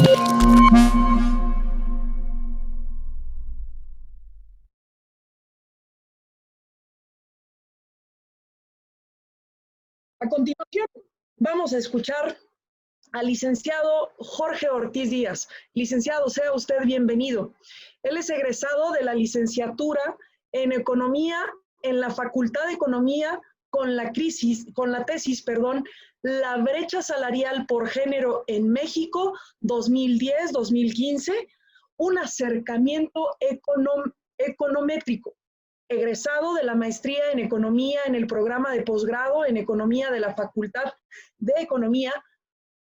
A continuación, vamos a escuchar al licenciado Jorge Ortiz Díaz. Licenciado, sea usted bienvenido. Él es egresado de la licenciatura en Economía en la Facultad de Economía con la tesis, La brecha salarial por género en México 2010-2015, un acercamiento econométrico. Egresado de la maestría en Economía en el programa de posgrado en Economía de la Facultad de Economía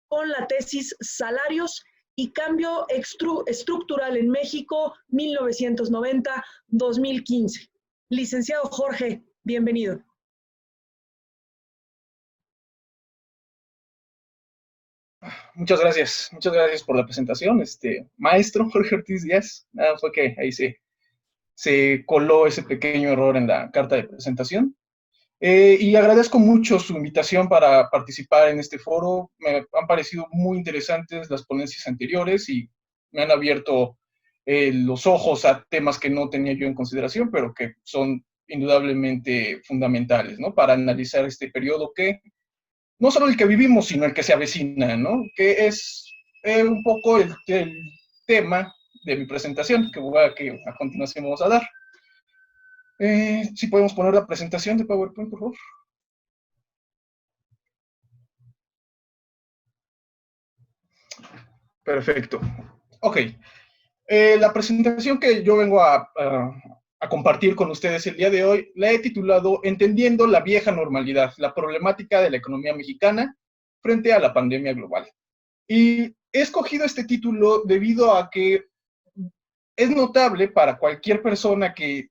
con la tesis Salarios y Cambio Estructural en México 1990-2015. Licenciado Jorge, bienvenido. Muchas gracias por la presentación, maestro Jorge Ortiz Díaz. Nada, fue que ahí se coló ese pequeño error en la carta de presentación. Y agradezco mucho su invitación para participar en este foro. Me han parecido muy interesantes las ponencias anteriores y me han abierto los ojos a temas que no tenía yo en consideración, pero que son indudablemente fundamentales, ¿no? Para analizar este periodo que, no solo el que vivimos, sino el que se avecina, ¿no? Que es un poco el tema de mi presentación, que a continuación vamos a dar. Si podemos poner la presentación de PowerPoint, por favor. Perfecto. Ok. La presentación que yo vengo a compartir con ustedes el día de hoy la he titulado Entendiendo la vieja normalidad, la problemática de la economía mexicana frente a la pandemia global. Y he escogido este título debido a que es notable para cualquier persona que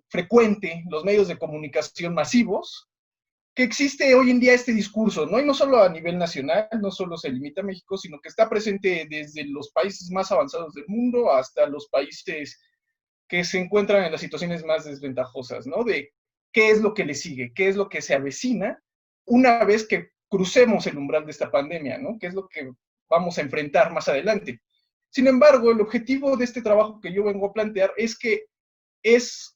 frecuente los medios de comunicación masivos que existe hoy en día este discurso, ¿no? Y no solo a nivel nacional, no solo se limita a México, sino que está presente desde los países más avanzados del mundo hasta los países que se encuentran en las situaciones más desventajosas, ¿no? De qué es lo que le sigue, qué es lo que se avecina una vez que crucemos el umbral de esta pandemia, ¿no? ¿Qué es lo que vamos a enfrentar más adelante? Sin embargo, el objetivo de este trabajo que yo vengo a plantear es que es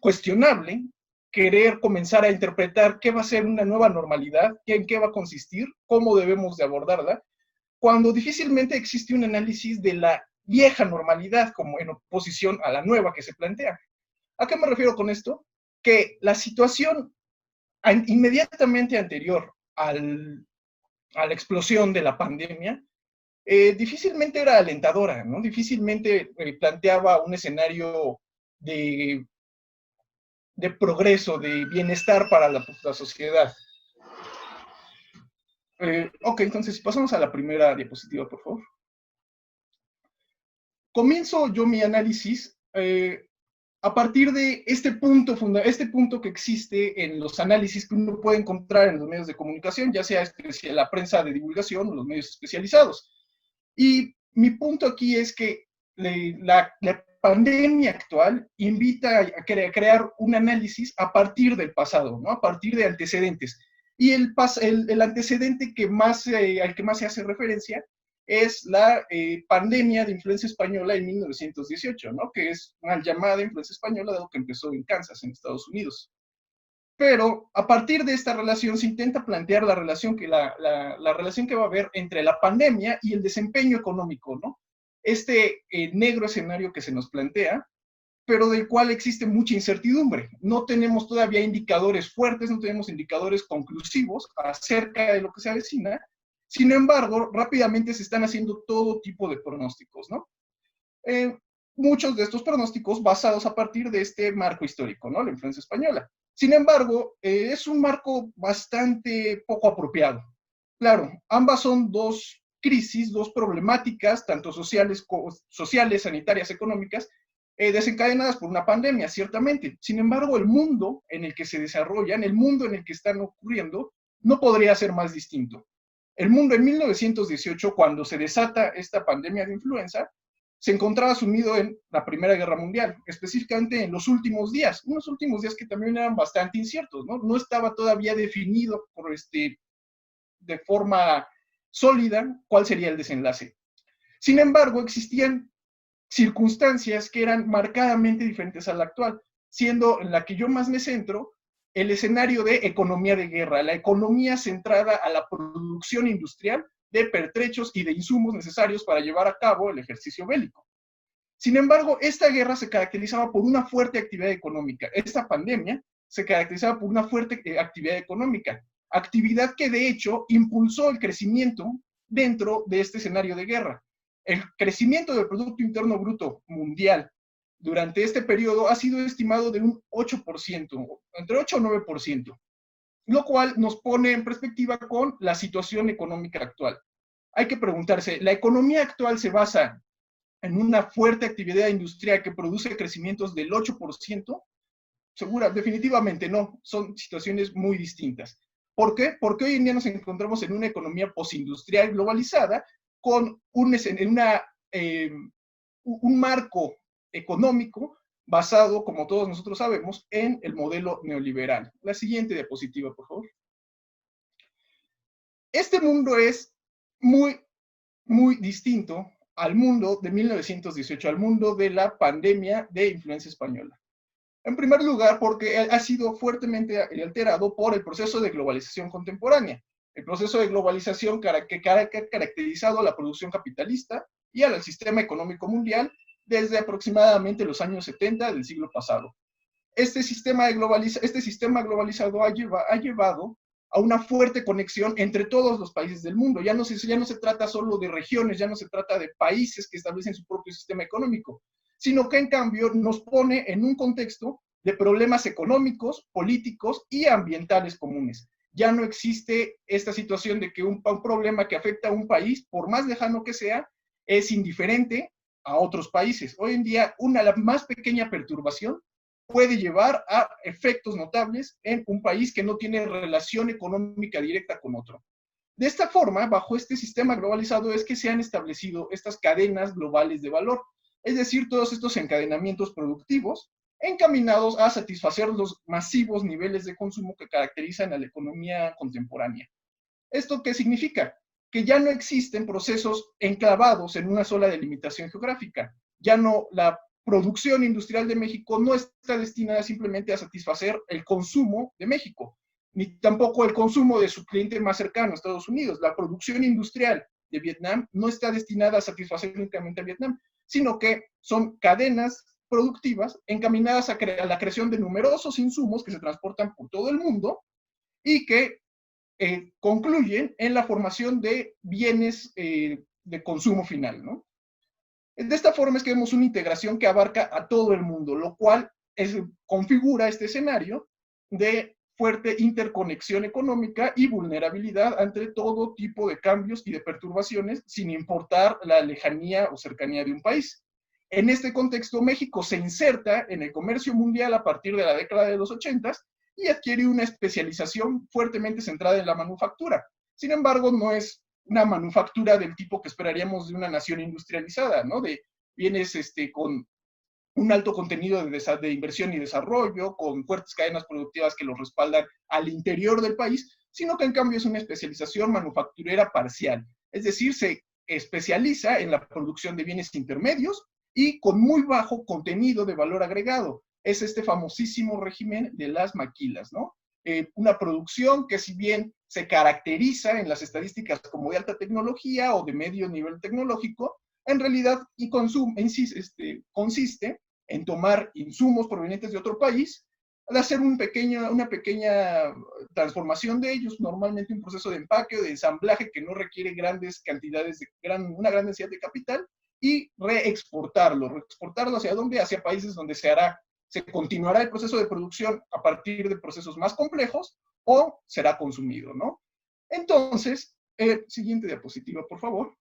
cuestionable querer comenzar a interpretar qué va a ser una nueva normalidad, en qué va a consistir, cómo debemos de abordarla, cuando difícilmente existe un análisis de la vieja normalidad como en oposición a la nueva que se plantea. ¿A qué me refiero con esto? Que la situación inmediatamente anterior a la explosión de la pandemia difícilmente era alentadora, ¿no? Difícilmente planteaba un escenario de progreso, de bienestar para la sociedad. Ok, entonces pasamos a la primera diapositiva, por favor. Comienzo yo mi análisis a partir de este punto que existe en los análisis que uno puede encontrar en los medios de comunicación, ya sea la prensa de divulgación o los medios especializados. Y mi punto aquí es que la pandemia actual invita a crear un análisis a partir del pasado, ¿no? A partir de antecedentes. Y el antecedente al que más se hace referencia es la pandemia de influenza española en 1918, ¿no? Que es mal llamada influenza española, dado que empezó en Kansas, en Estados Unidos. Pero a partir de esta relación se intenta plantear la relación que va a haber entre la pandemia y el desempeño económico, ¿no? Este negro escenario que se nos plantea, pero del cual existe mucha incertidumbre. No tenemos todavía indicadores fuertes, no tenemos indicadores conclusivos acerca de lo que se avecina. Sin embargo, rápidamente se están haciendo todo tipo de pronósticos, ¿no? Muchos de estos pronósticos basados a partir de este marco histórico, ¿no? La influencia española. Sin embargo, es un marco bastante poco apropiado. Claro, ambas son dos crisis, dos problemáticas, tanto sociales, sanitarias, económicas, desencadenadas por una pandemia, ciertamente. Sin embargo, el mundo en el que se desarrollan, el mundo en el que están ocurriendo, no podría ser más distinto. El mundo en 1918, cuando se desata esta pandemia de influenza, se encontraba sumido en la Primera Guerra Mundial, específicamente en los últimos días, unos últimos días que también eran bastante inciertos, ¿no? No estaba todavía definido de forma sólida cuál sería el desenlace. Sin embargo, existían circunstancias que eran marcadamente diferentes a la actual, siendo en la que yo más me centro el escenario de economía de guerra, la economía centrada a la producción industrial de pertrechos y de insumos necesarios para llevar a cabo el ejercicio bélico. Sin embargo, esta guerra se caracterizaba por una fuerte actividad económica. Esta pandemia se caracterizaba por una fuerte actividad económica, actividad que de hecho impulsó el crecimiento dentro de este escenario de guerra. El crecimiento del Producto Interno Bruto mundial durante este periodo ha sido estimado de un 8%, entre 8 y 9%, lo cual nos pone en perspectiva con la situación económica actual. Hay que preguntarse, ¿la economía actual se basa en una fuerte actividad industrial que produce crecimientos del 8%? Segura, definitivamente no, son situaciones muy distintas. ¿Por qué? Porque hoy en día nos encontramos en una economía postindustrial globalizada con un marco económico basado, como todos nosotros sabemos, en el modelo neoliberal. La siguiente diapositiva, por favor. Este mundo es muy, muy distinto al mundo de 1918, al mundo de la pandemia de influencia española. En primer lugar, porque ha sido fuertemente alterado por el proceso de globalización contemporánea. El proceso de globalización que ha caracterizado a la producción capitalista y al sistema económico mundial desde aproximadamente los años 70 del siglo pasado. Este sistema globalizado ha llevado a una fuerte conexión entre todos los países del mundo. Ya no se trata solo de regiones, ya no se trata de países que establecen su propio sistema económico, sino que en cambio nos pone en un contexto de problemas económicos, políticos y ambientales comunes. Ya no existe esta situación de que un problema que afecta a un país, por más lejano que sea, es indiferente a otros países. Hoy en día, la más pequeña perturbación puede llevar a efectos notables en un país que no tiene relación económica directa con otro. De esta forma, bajo este sistema globalizado es que se han establecido estas cadenas globales de valor, es decir, todos estos encadenamientos productivos encaminados a satisfacer los masivos niveles de consumo que caracterizan a la economía contemporánea. ¿Esto qué significa? Que ya no existen procesos enclavados en una sola delimitación geográfica. Ya no, la producción industrial de México no está destinada simplemente a satisfacer el consumo de México, ni tampoco el consumo de su cliente más cercano, Estados Unidos. La producción industrial de Vietnam no está destinada a satisfacer únicamente a Vietnam, sino que son cadenas productivas encaminadas a la creación de numerosos insumos que se transportan por todo el mundo y que concluyen en la formación de bienes de consumo final, ¿no? De esta forma es que vemos una integración que abarca a todo el mundo, lo cual configura este escenario de fuerte interconexión económica y vulnerabilidad ante todo tipo de cambios y de perturbaciones, sin importar la lejanía o cercanía de un país. En este contexto, México se inserta en el comercio mundial a partir de la década de los 80 y adquiere una especialización fuertemente centrada en la manufactura. Sin embargo, no es una manufactura del tipo que esperaríamos de una nación industrializada, ¿no? De bienes con un alto contenido de inversión y desarrollo, con fuertes cadenas productivas que los respaldan al interior del país, sino que en cambio es una especialización manufacturera parcial. Es decir, se especializa en la producción de bienes intermedios y con muy bajo contenido de valor agregado. Es este famosísimo régimen de las maquilas, ¿no? Una producción que si bien se caracteriza en las estadísticas como de alta tecnología o de medio nivel tecnológico, en realidad consiste en tomar insumos provenientes de otro país, de hacer una pequeña transformación de ellos, normalmente un proceso de empaque o de ensamblaje que no requiere grandes cantidades, una gran densidad de capital, y reexportarlo hacia dónde, hacia países donde se continuará el proceso de producción a partir de procesos más complejos o será consumido, ¿no? Entonces, siguiente diapositiva, por favor.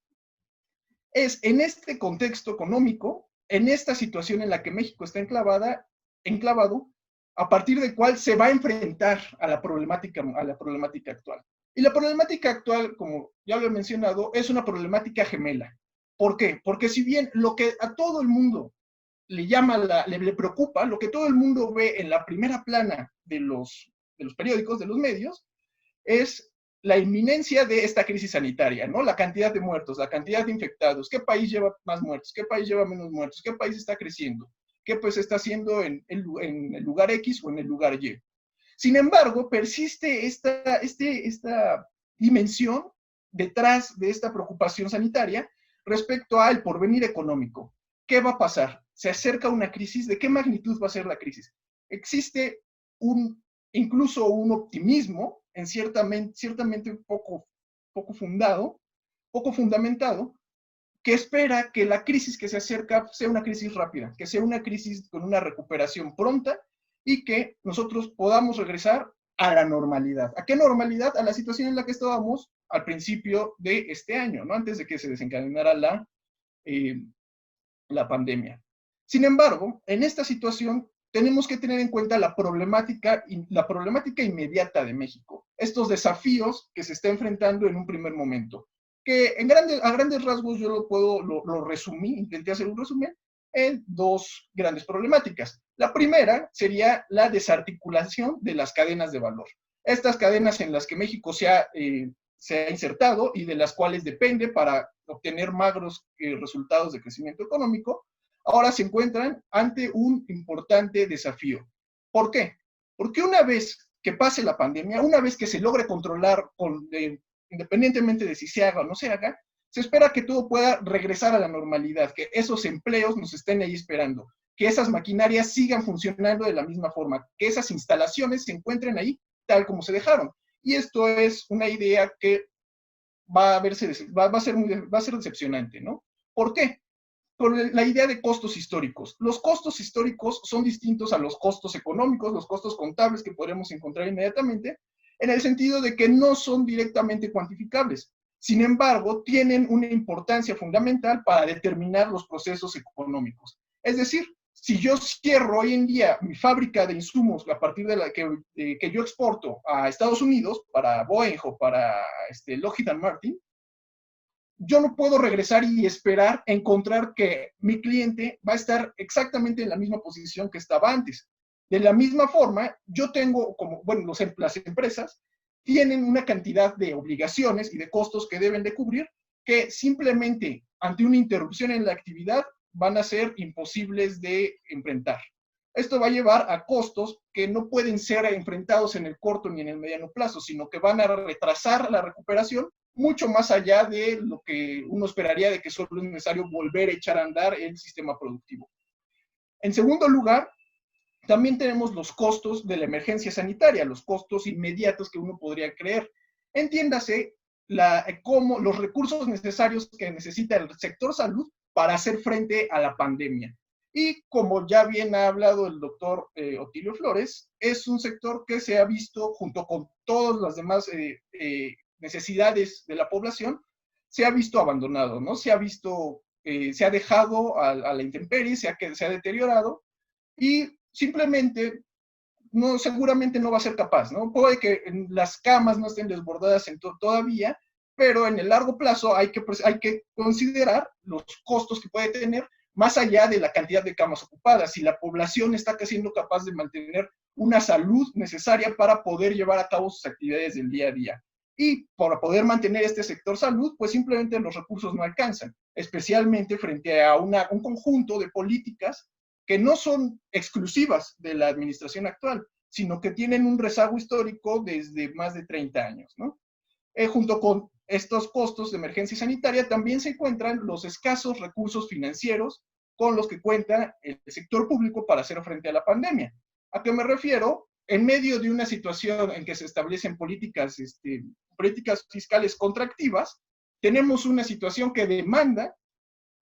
Es en este contexto económico, en esta situación en la que México está enclavado, a partir del cual se va a enfrentar a la problemática actual. Y la problemática actual, como ya lo he mencionado, es una problemática gemela. ¿Por qué? Porque si bien lo que a todo el mundo le preocupa, lo que todo el mundo ve en la primera plana de los periódicos, de los medios, es la inminencia de esta crisis sanitaria, ¿no? La cantidad de muertos, la cantidad de infectados, qué país lleva más muertos, qué país lleva menos muertos, qué país está creciendo, qué pues está haciendo en el lugar X o en el lugar Y. Sin embargo, persiste esta dimensión detrás de esta preocupación sanitaria respecto al porvenir económico. ¿Qué va a pasar? Se acerca una crisis. ¿De qué magnitud va a ser la crisis? Existe incluso un optimismo, ciertamente poco fundado, poco fundamentado, que espera que la crisis que se acerca sea una crisis rápida, que sea una crisis con una recuperación pronta y que nosotros podamos regresar a la normalidad. ¿A qué normalidad? A la situación en la que estábamos al principio de este año, ¿no? Antes de que se desencadenara la pandemia. Sin embargo, en esta situación tenemos que tener en cuenta la problemática inmediata de México, estos desafíos que se está enfrentando en un primer momento, que a grandes rasgos yo lo resumí, intenté hacer un resumen en dos grandes problemáticas. La primera sería la desarticulación de las cadenas de valor. Estas cadenas en las que México se ha insertado y de las cuales depende para obtener magros resultados de crecimiento económico, ahora se encuentran ante un importante desafío. ¿Por qué? Porque una vez que pase la pandemia, una vez que se logre controlar, independientemente de si se haga o no se haga, se espera que todo pueda regresar a la normalidad, que esos empleos nos estén ahí esperando, que esas maquinarias sigan funcionando de la misma forma, que esas instalaciones se encuentren ahí tal como se dejaron. Y esto es una idea que va a ser decepcionante, ¿no? ¿Por qué? Por la idea de costos históricos. Los costos históricos son distintos a los costos económicos, los costos contables que podremos encontrar inmediatamente, en el sentido de que no son directamente cuantificables. Sin embargo, tienen una importancia fundamental para determinar los procesos económicos. Es decir, si yo cierro hoy en día mi fábrica de insumos a partir de la que yo exporto a Estados Unidos para Boeing o para Lockheed Martin, yo no puedo regresar y esperar encontrar que mi cliente va a estar exactamente en la misma posición que estaba antes. De la misma forma, yo tengo, las empresas tienen una cantidad de obligaciones y de costos que deben de cubrir que simplemente ante una interrupción en la actividad van a ser imposibles de enfrentar. Esto va a llevar a costos que no pueden ser enfrentados en el corto ni en el mediano plazo, sino que van a retrasar la recuperación mucho más allá de lo que uno esperaría de que solo es necesario volver a echar a andar el sistema productivo. En segundo lugar, también tenemos los costos de la emergencia sanitaria, los costos inmediatos que uno podría creer. Entiéndase cómo los recursos necesarios que necesita el sector salud para hacer frente a la pandemia. Y como ya bien ha hablado el doctor Otilio Flores, es un sector que se ha visto junto con todas las demás necesidades de la población, se ha visto abandonado, ¿no? Se ha dejado a la intemperie, se ha deteriorado y simplemente seguramente no va a ser capaz, ¿no? Puede que las camas no estén desbordadas todavía, pero en el largo plazo hay que considerar los costos que puede tener más allá de la cantidad de camas ocupadas. Si la población está siendo capaz de mantener una salud necesaria para poder llevar a cabo sus actividades del día a día. Y para poder mantener este sector salud, pues simplemente los recursos no alcanzan, especialmente frente a un conjunto de políticas que no son exclusivas de la administración actual, sino que tienen un rezago histórico desde más de 30 años, ¿no? Junto con estos costos de emergencia sanitaria también se encuentran los escasos recursos financieros con los que cuenta el sector público para hacer frente a la pandemia. ¿A qué me refiero? En medio de una situación en que se establecen políticas fiscales contractivas, tenemos una situación que demanda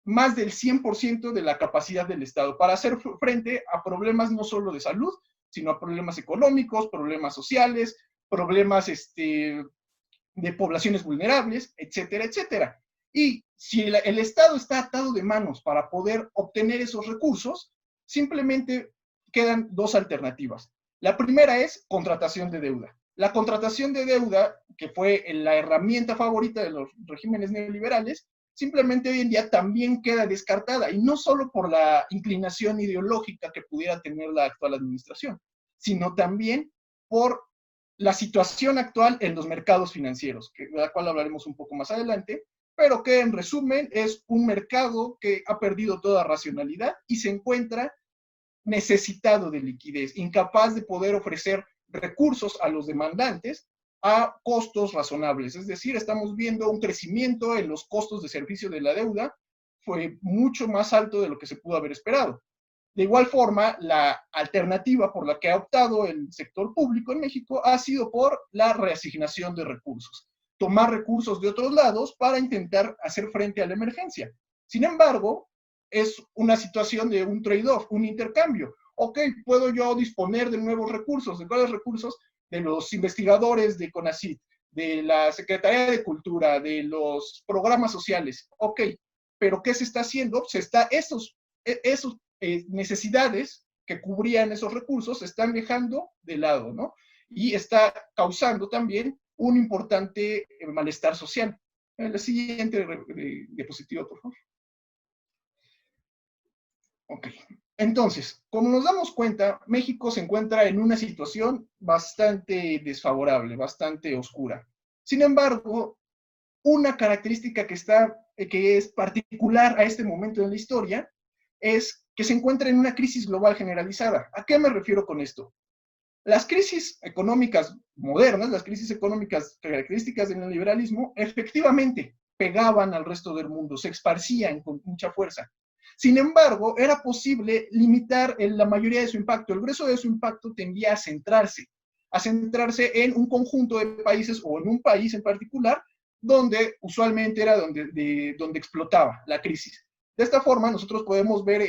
más del 100% de la capacidad del Estado para hacer frente a problemas no solo de salud, sino a problemas económicos, problemas sociales, problemas de poblaciones vulnerables, etcétera, etcétera. Y si el Estado está atado de manos para poder obtener esos recursos, simplemente quedan dos alternativas. La primera es contratación de deuda. La contratación de deuda, que fue la herramienta favorita de los regímenes neoliberales, simplemente hoy en día también queda descartada, y no solo por la inclinación ideológica que pudiera tener la actual administración, sino también por la situación actual en los mercados financieros, de la cual hablaremos un poco más adelante, pero que en resumen es un mercado que ha perdido toda racionalidad y se encuentra necesitado de liquidez, incapaz de poder ofrecer recursos a los demandantes a costos razonables. Es decir, estamos viendo un crecimiento en los costos de servicio de la deuda, fue mucho más alto de lo que se pudo haber esperado. De igual forma, la alternativa por la que ha optado el sector público en México ha sido por la reasignación de recursos, tomar recursos de otros lados para intentar hacer frente a la emergencia. Sin embargo, es una situación de un trade-off, un intercambio. Ok, puedo yo disponer de nuevos recursos. ¿De cuáles recursos? De los investigadores de CONACYT, de la Secretaría de Cultura, de los programas sociales. Ok, pero ¿qué se está haciendo? Esos necesidades que cubrían esos recursos se están dejando de lado, ¿no? Y está causando también un importante malestar social. La siguiente diapositiva, por favor. Ok. Entonces, como nos damos cuenta, México se encuentra en una situación bastante desfavorable, bastante oscura. Sin embargo, una característica que es particular a este momento en la historia es que se encuentra en una crisis global generalizada. ¿A qué me refiero con esto? Las crisis económicas modernas, las crisis económicas características del neoliberalismo, efectivamente pegaban al resto del mundo, se esparcían con mucha fuerza. Sin embargo, era posible limitar la mayoría de su impacto. El grueso de su impacto tendía a centrarse en un conjunto de países o en un país en particular, donde usualmente era donde explotaba la crisis. De esta forma, nosotros podemos ver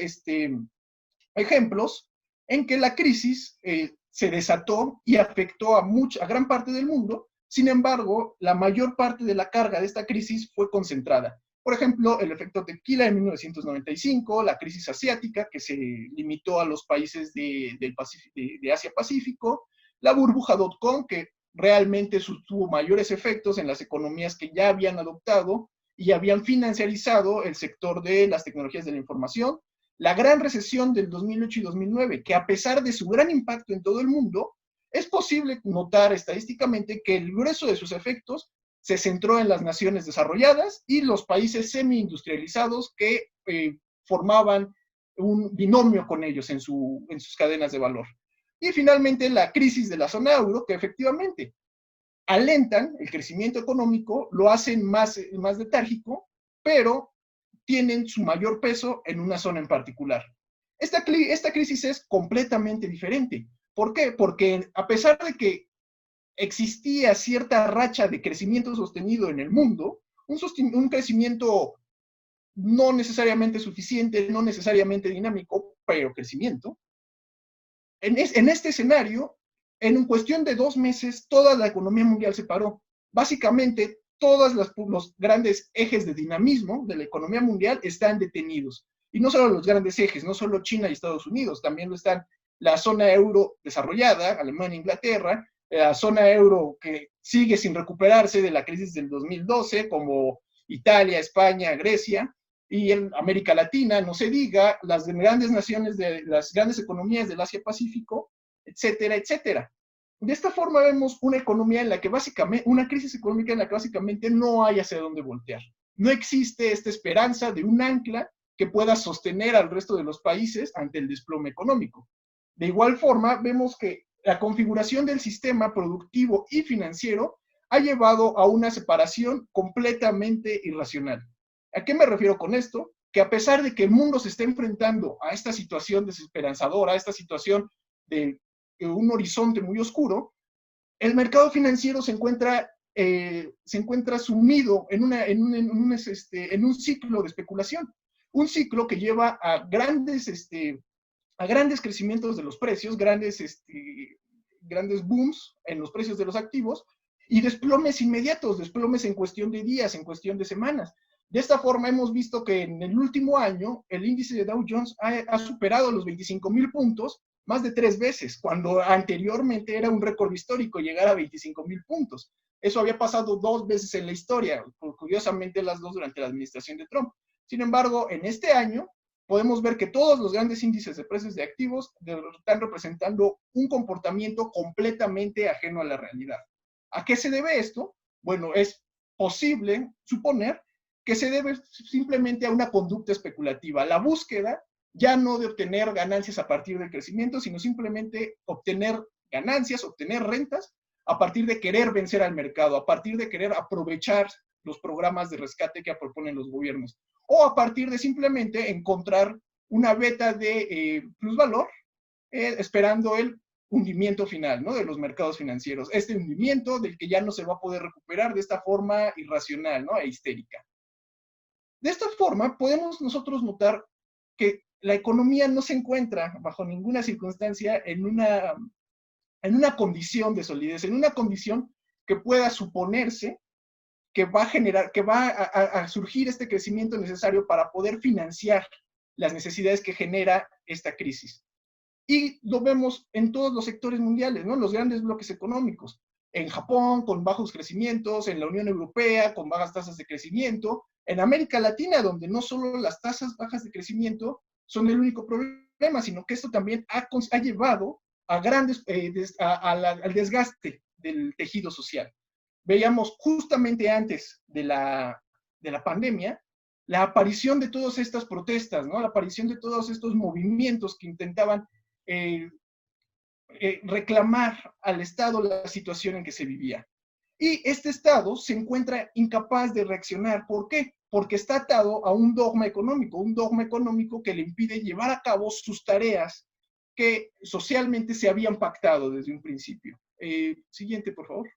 ejemplos en que la crisis se desató y afectó a gran parte del mundo. Sin embargo, la mayor parte de la carga de esta crisis fue concentrada. Por ejemplo, el efecto tequila en 1995, la crisis asiática, que se limitó a los países de Asia-Pacífico, la burbuja .com, que realmente tuvo mayores efectos en las economías que ya habían adoptado y habían financiarizado el sector de las tecnologías de la información, la gran recesión del 2008 y 2009, que a pesar de su gran impacto en todo el mundo, es posible notar estadísticamente que el grueso de sus efectos se centró en las naciones desarrolladas y los países semi-industrializados que formaban un binomio con ellos en sus cadenas de valor. Y finalmente la crisis de la zona euro, que efectivamente alentan el crecimiento económico, lo hacen más letárgico, pero tienen su mayor peso en una zona en particular. Esta crisis es completamente diferente. ¿Por qué? Porque a pesar de que existía cierta racha de crecimiento sostenido en el mundo, un crecimiento no necesariamente suficiente, no necesariamente dinámico, pero crecimiento, en este escenario, en cuestión de 2 meses, toda la economía mundial se paró. Básicamente, todos los grandes ejes de dinamismo de la economía mundial están detenidos. Y no solo los grandes ejes, no solo China y Estados Unidos, también lo están la zona euro desarrollada, Alemania, Inglaterra, la zona euro que sigue sin recuperarse de la crisis del 2012, como Italia, España, Grecia, y en América Latina, no se diga, las grandes naciones, las grandes economías del Asia-Pacífico, etcétera, etcétera. De esta forma vemos una economía en la que básicamente, una crisis económica en la que básicamente no hay hacia dónde voltear. No existe esta esperanza de un ancla que pueda sostener al resto de los países ante el desplome económico. De igual forma, vemos que la configuración del sistema productivo y financiero ha llevado a una separación completamente irracional. ¿A qué me refiero con esto? Que a pesar de que el mundo se está enfrentando a esta situación desesperanzadora, a esta situación de un horizonte muy oscuro, el mercado financiero se encuentra sumido en un ciclo de especulación, un ciclo que lleva a grandes crecimientos de los precios, grandes booms en los precios de los activos y desplomes inmediatos, desplomes en cuestión de días, en cuestión de semanas. De esta forma hemos visto que en el último año el índice de Dow Jones ha superado los 25,000 puntos más de 3 veces, cuando anteriormente era un récord histórico llegar a 25,000 puntos. Eso había pasado 2 veces en la historia, curiosamente las 2 durante la administración de Trump. Sin embargo, en este año podemos ver que todos los grandes índices de precios de activos están representando un comportamiento completamente ajeno a la realidad. ¿A qué se debe esto? Bueno, es posible suponer que se debe simplemente a una conducta especulativa, la búsqueda ya no de obtener ganancias a partir del crecimiento, sino simplemente obtener ganancias, obtener rentas a partir de querer vencer al mercado, a partir de querer aprovechar los programas de rescate que proponen los gobiernos, o a partir de simplemente encontrar una beta de plusvalor, esperando el hundimiento final, ¿no?, de los mercados financieros. Este hundimiento del que ya no se va a poder recuperar de esta forma irracional, ¿no?, e histérica. De esta forma, podemos nosotros notar que la economía no se encuentra bajo ninguna circunstancia en una condición de solidez, en una condición que pueda suponerse que va a generar, que va a surgir este crecimiento necesario para poder financiar las necesidades que genera esta crisis. Y lo vemos en todos los sectores mundiales, ¿no? Los grandes bloques económicos. En Japón, con bajos crecimientos, en la Unión Europea, con bajas tasas de crecimiento, en América Latina, donde no solo las tasas bajas de crecimiento son el único problema, sino que esto también ha llevado a grandes, al desgaste del tejido social. Veíamos justamente antes de la pandemia la aparición de todas estas protestas, ¿no? La aparición de todos estos movimientos que intentaban reclamar al Estado la situación en que se vivía. Y este Estado se encuentra incapaz de reaccionar. ¿Por qué? Porque está atado a un dogma económico que le impide llevar a cabo sus tareas que socialmente se habían pactado desde un principio. Siguiente, por favor.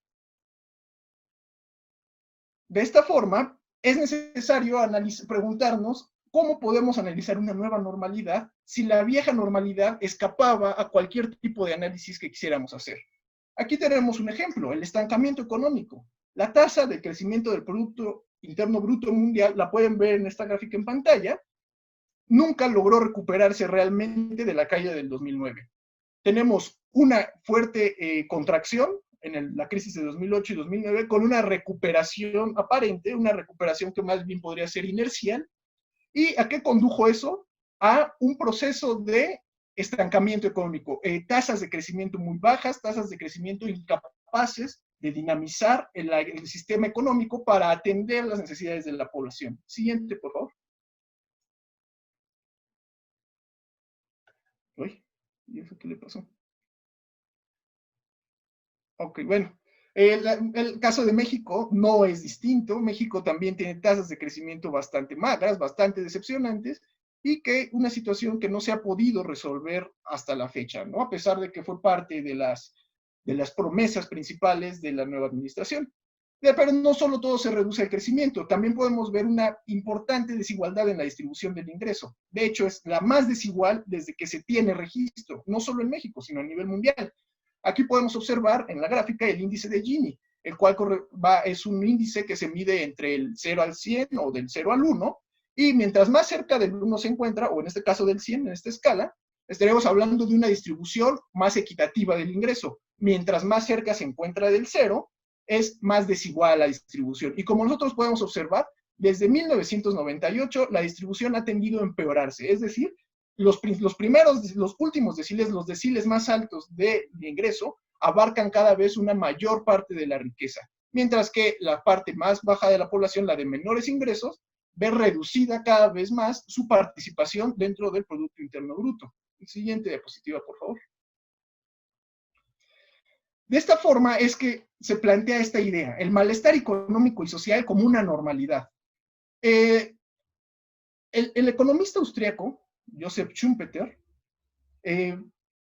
De esta forma, es necesario preguntarnos cómo podemos analizar una nueva normalidad si la vieja normalidad escapaba a cualquier tipo de análisis que quisiéramos hacer. Aquí tenemos un ejemplo, el estancamiento económico. La tasa de crecimiento del Producto Interno Bruto Mundial, la pueden ver en esta gráfica en pantalla, nunca logró recuperarse realmente de la caída del 2009. Tenemos una fuerte contracción en la crisis de 2008 y 2009, con una recuperación aparente, una recuperación que más bien podría ser inercial. ¿Y a qué condujo eso? A un proceso de estancamiento económico, tasas de crecimiento muy bajas, tasas de crecimiento incapaces de dinamizar el sistema económico para atender las necesidades de la población. Siguiente, por favor. Uy, ¿y eso qué le pasó? Ok, bueno. El caso de México no es distinto. México también tiene tasas de crecimiento bastante magras, bastante decepcionantes, y que una situación que no se ha podido resolver hasta la fecha, ¿no? A pesar de que fue parte de las promesas principales de la nueva administración. Pero no solo todo se reduce al crecimiento, también podemos ver una importante desigualdad en la distribución del ingreso. De hecho, es la más desigual desde que se tiene registro, no solo en México, sino a nivel mundial. Aquí podemos observar en la gráfica el índice de Gini, el cual es un índice que se mide entre el 0 al 100 o del 0 al 1, y mientras más cerca del 1 se encuentra, o en este caso del 100 en esta escala, estaremos hablando de una distribución más equitativa del ingreso. Mientras más cerca se encuentra del 0, es más desigual la distribución. Y como nosotros podemos observar, desde 1998 la distribución ha tendido a empeorarse, es decir, los últimos deciles, los deciles más altos de ingreso, abarcan cada vez una mayor parte de la riqueza, mientras que la parte más baja de la población, la de menores ingresos, ve reducida cada vez más su participación dentro del Producto Interno Bruto. Siguiente diapositiva, por favor. De esta forma es que se plantea esta idea, el malestar económico y social como una normalidad. El economista austriaco, Joseph Schumpeter,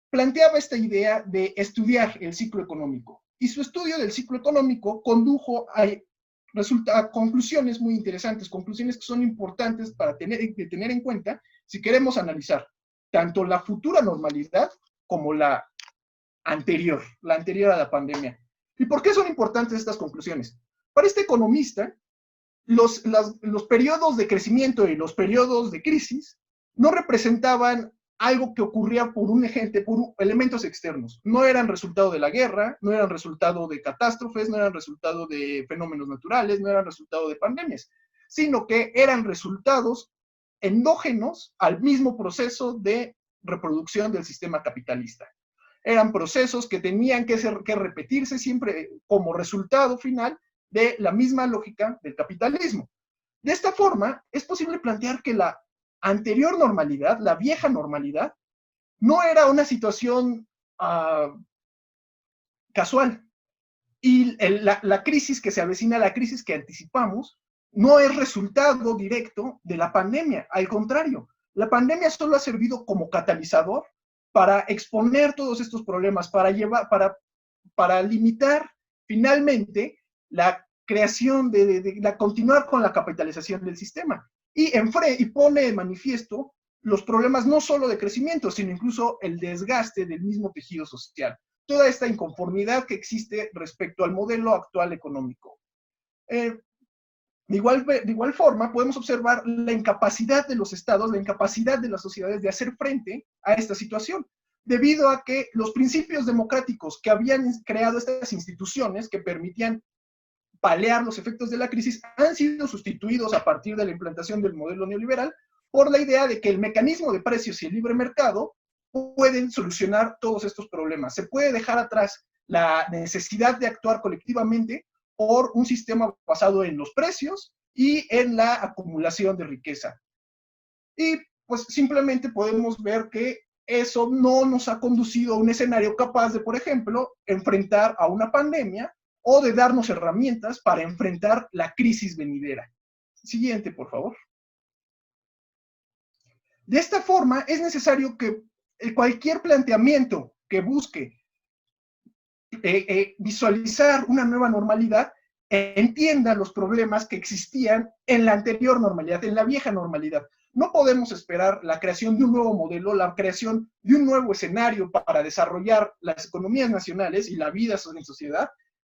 planteaba esta idea de estudiar el ciclo económico. Y su estudio del ciclo económico condujo a conclusiones muy interesantes, conclusiones que son importantes para tener en cuenta si queremos analizar tanto la futura normalidad como la anterior a la pandemia. ¿Y por qué son importantes estas conclusiones? Para este economista, los periodos de crecimiento y los periodos de crisis no representaban algo que ocurría por elementos externos. No eran resultado de la guerra, no eran resultado de catástrofes, no eran resultado de fenómenos naturales, no eran resultado de pandemias, sino que eran resultados endógenos al mismo proceso de reproducción del sistema capitalista. Eran procesos que tenían que repetirse siempre como resultado final de la misma lógica del capitalismo. De esta forma, es posible plantear que la anterior normalidad, la vieja normalidad, no era una situación casual. Y la crisis que se avecina, la crisis que anticipamos, no es resultado directo de la pandemia. Al contrario, la pandemia solo ha servido como catalizador para exponer todos estos problemas, para limitar finalmente la creación continuar con la capitalización del sistema. Y pone de manifiesto los problemas no solo de crecimiento, sino incluso el desgaste del mismo tejido social. Toda esta inconformidad que existe respecto al modelo actual económico. De igual forma, podemos observar la incapacidad de los estados, la incapacidad de las sociedades de hacer frente a esta situación, debido a que los principios democráticos que habían creado estas instituciones que permitían paliar los efectos de la crisis han sido sustituidos a partir de la implantación del modelo neoliberal por la idea de que el mecanismo de precios y el libre mercado pueden solucionar todos estos problemas. Se puede dejar atrás la necesidad de actuar colectivamente por un sistema basado en los precios y en la acumulación de riqueza. Y pues simplemente podemos ver que eso no nos ha conducido a un escenario capaz de, por ejemplo, enfrentar a una pandemia o de darnos herramientas para enfrentar la crisis venidera. Siguiente, por favor. De esta forma, es necesario que cualquier planteamiento que busque visualizar una nueva normalidad entienda los problemas que existían en la anterior normalidad, en la vieja normalidad. No podemos esperar la creación de un nuevo modelo, la creación de un nuevo escenario para desarrollar las economías nacionales y la vida en sociedad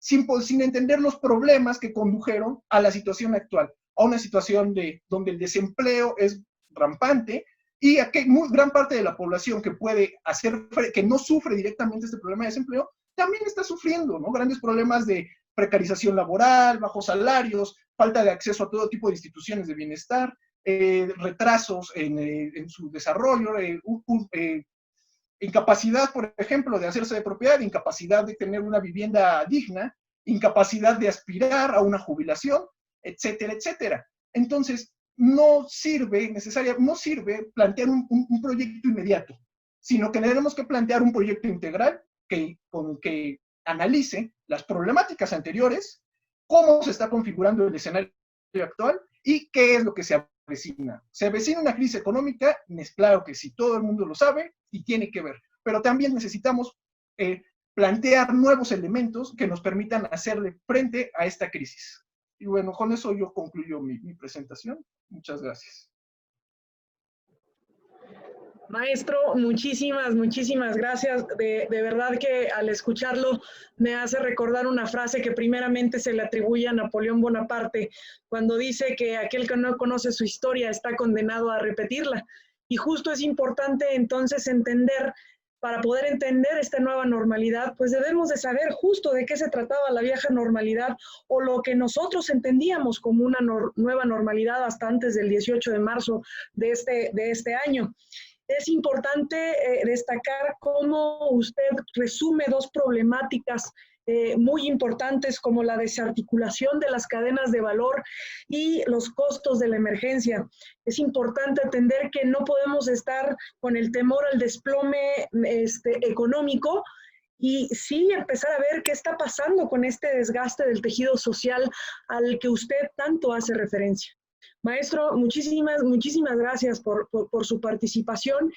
sin entender los problemas que condujeron a la situación actual, a una situación donde el desempleo es rampante y a que gran parte de la población que no sufre directamente este problema de desempleo también está sufriendo, ¿no? Grandes problemas de precarización laboral, bajos salarios, falta de acceso a todo tipo de instituciones de bienestar, retrasos en su desarrollo, incapacidad, por ejemplo, de hacerse de propiedad, incapacidad de tener una vivienda digna, incapacidad de aspirar a una jubilación, etcétera, etcétera. Entonces, no sirve plantear un proyecto inmediato, sino que tenemos que plantear un proyecto integral que analice las problemáticas anteriores, cómo se está configurando el escenario actual y qué es lo que se avecina. ¿Se avecina una crisis económica? Claro que sí, todo el mundo lo sabe y tiene que ver, pero también necesitamos plantear nuevos elementos que nos permitan hacerle frente a esta crisis. Y bueno, con eso yo concluyo mi presentación. Muchas gracias. Maestro, muchísimas gracias. De verdad que al escucharlo me hace recordar una frase que primeramente se le atribuye a Napoleón Bonaparte, cuando dice que aquel que no conoce su historia está condenado a repetirla. Y justo es importante entonces entender, para poder entender esta nueva normalidad, pues debemos de saber justo de qué se trataba la vieja normalidad o lo que nosotros entendíamos como una nueva normalidad hasta antes del 18 de marzo de este año. Es importante destacar cómo usted resume dos problemáticas muy importantes como la desarticulación de las cadenas de valor y los costos de la emergencia. Es importante entender que no podemos estar con el temor al desplome económico y sí empezar a ver qué está pasando con este desgaste del tejido social al que usted tanto hace referencia. Maestro, muchísimas gracias por su participación